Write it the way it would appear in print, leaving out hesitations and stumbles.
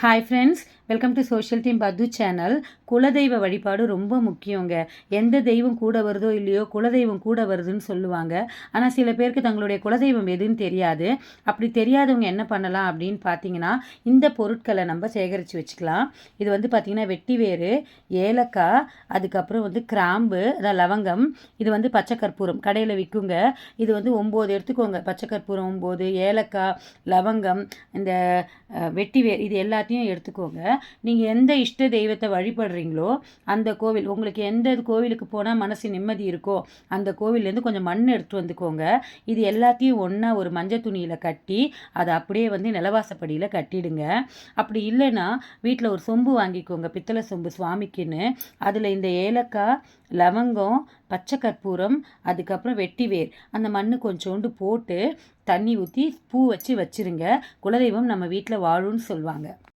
Hi friends, welcome to social team பத்து channel. குலதெய்வ வழிபாடு ரொம்ப முக்கியங்க. எந்த தெய்வம் கூட வருதோ இல்லையோ, குலதெய்வம் கூட வருதுன்னு சொல்லுவாங்க. ஆனால் சில பேருக்கு தங்களுடைய குலதெய்வம் எதுன்னு தெரியாது. அப்படி தெரியாதவங்க என்ன பண்ணலாம் அப்படின்னு பார்த்தீங்கன்னா, இந்த பொருட்களை நம்ம சேகரித்து வச்சுக்கலாம். இது வந்து பார்த்திங்கன்னா வெட்டிவேறு, ஏலக்காய், அதுக்கப்புறம் வந்து கிராம்பு, அதான் லவங்கம், இது வந்து பச்சை கற்பூரம் கடையில் விற்குங்க. இது வந்து 9 எடுத்துக்கோங்க. பச்சை கற்பூரம் 9, ஏலக்காய், லவங்கம், இந்த வெட்டிவேர், இது எல்லாத்தையும் எடுத்துக்கோங்க. நீங்கள் எந்த இஷ்ட தெய்வத்தை வழிபடுறீங்களோ அந்த கோவில், உங்களுக்கு எந்த கோவிலுக்கு போனால் மனசு நிம்மதி இருக்கோ அந்த கோவிலேருந்து கொஞ்சம் மண் எடுத்து வந்துக்கோங்க. இது எல்லாத்தையும் ஒன்றா ஒரு மஞ்சள் துணியில் கட்டி அதை அப்படியே வந்து நிலவாசப்படியில் கட்டிடுங்க. அப்படி இல்லைன்னா வீட்டில் ஒரு சொம்பு வாங்கிக்கோங்க, பித்தளை சொம்பு சுவாமிக்குன்னு. அதில் இந்த ஏலக்காய், லவங்கம், பச்சை கற்பூரம், அதுக்கப்புறம் வெட்டிவேர், அந்த மண் கொஞ்சோண்டு போட்டு தண்ணி ஊற்றி பூ வச்சு வச்சுருங்க. குலதெய்வம் நம்ம வீட்டில் வாழும்னு சொல்லுவாங்க.